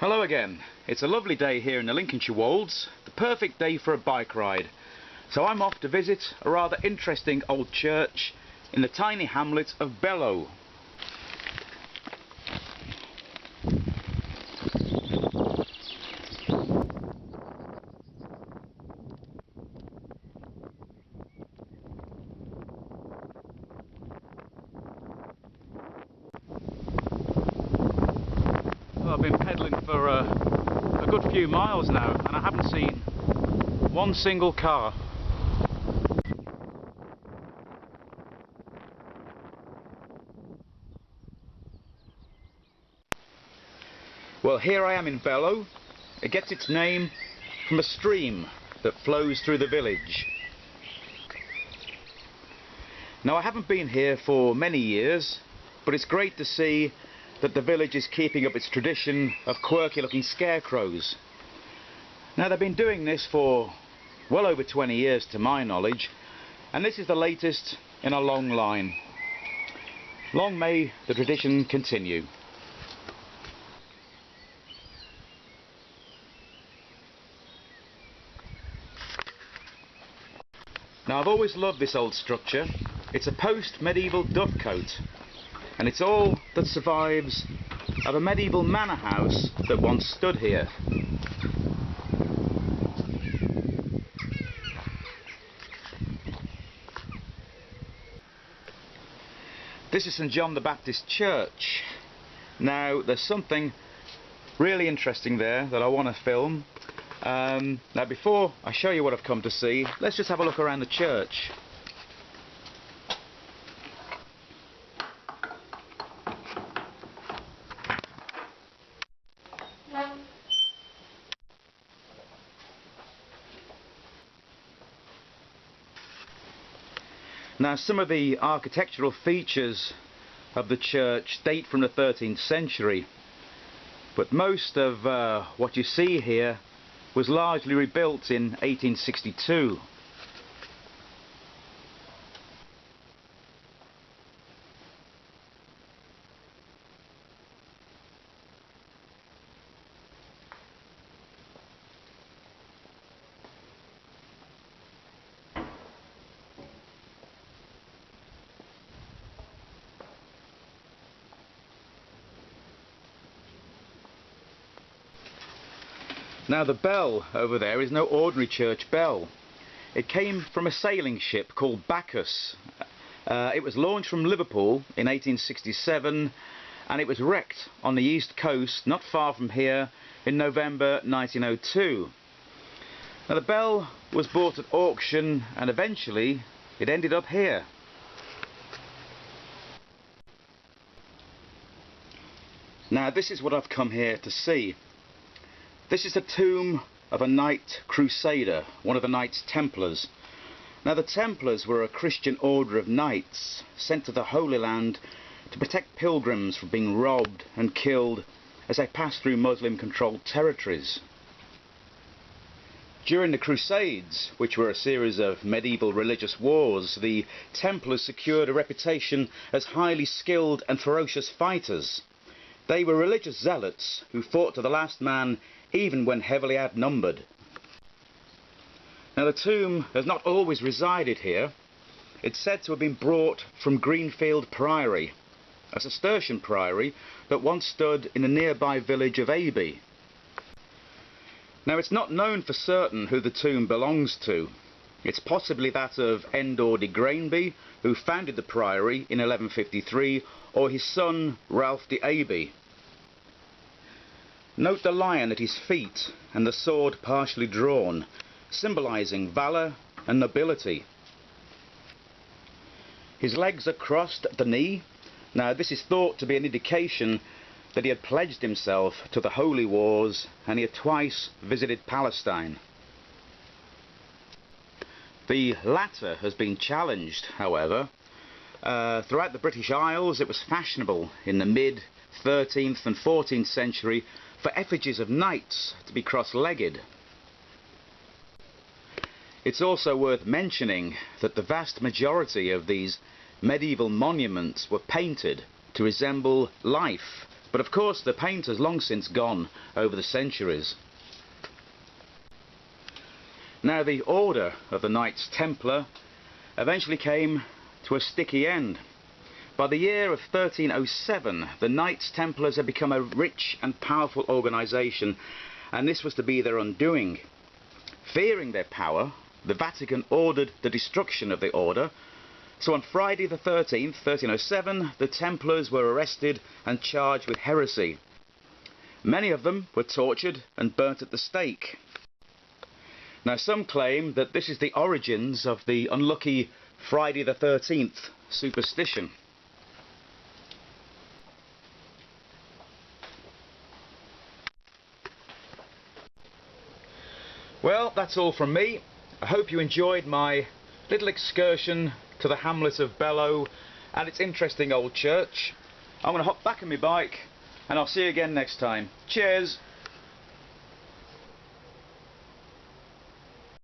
Hello again. It's a lovely day here in the Lincolnshire Wolds, the perfect day for a bike ride. So I'm off to visit a rather interesting old church in the tiny hamlet of Belo. I've been pedalling for a good few miles now and I haven't seen one single car. Well, here I am in Belo. It gets its name from a stream that flows through the village. Now, I haven't been here for many years, but it's great to see that the village is keeping up its tradition of quirky looking scarecrows. Now, they've been doing this for well over 20 years to my knowledge, and this is the latest in a long line. Long may the tradition continue. Now, I've always loved this old structure. It's a post-medieval dovecote, and it's all that survives of a medieval manor house that once stood here. This is St. John the Baptist Church. Now, there's something really interesting there that I want to film. Now, before I show you what I've come to see, let's just have a look around the church. Now, some of the architectural features of the church date from the 13th century, but most of what you see here was largely rebuilt in 1862. Now, the bell over there is no ordinary church bell. It came from a sailing ship called Bacchus. It was launched from Liverpool in 1867 and it was wrecked on the east coast not far from here in November 1902. Now, the bell was bought at auction and eventually it ended up here. Now, this is what I've come here to see. This is the tomb of a knight crusader, one of the Knights Templars. Now, the Templars were a Christian order of knights sent to the Holy Land to protect pilgrims from being robbed and killed as they passed through Muslim-controlled territories. During the Crusades, which were a series of medieval religious wars, the Templars secured a reputation as highly skilled and ferocious fighters. They were religious zealots who fought to the last man even when heavily outnumbered. Now, the tomb has not always resided here. It's said to have been brought from Greenfield Priory, a Cistercian priory that once stood in the nearby village of Aby. Now, it's not known for certain who the tomb belongs to. It's possibly that of Endor de Granby, who founded the priory in 1153, or his son Ralph de Aby. Note the lion at his feet and the sword partially drawn, symbolising valour and nobility. His legs are crossed at the knee. Now, this is thought to be an indication that he had pledged himself to the holy wars and he had twice visited Palestine. The latter has been challenged, however. Throughout the British Isles, it was fashionable in the mid-13th and 14th century for effigies of knights to be cross-legged. It's also worth mentioning that the vast majority of these medieval monuments were painted to resemble life, but of course the paint has long since gone over the centuries. Now the order of the Knights Templar eventually came to a sticky end. By the year of 1307, the Knights Templars had become a rich and powerful organisation, and this was to be their undoing. Fearing their power, the Vatican ordered the destruction of the order, so on Friday the 13th, 1307, the Templars were arrested and charged with heresy. Many of them were tortured and burnt at the stake. Now some claim that this is the origins of the unlucky Friday the 13th superstition. Well, that's all from me. I hope you enjoyed my little excursion to the hamlet of Belo and its interesting old church. I'm going to hop back on my bike and I'll see you again next time. Cheers!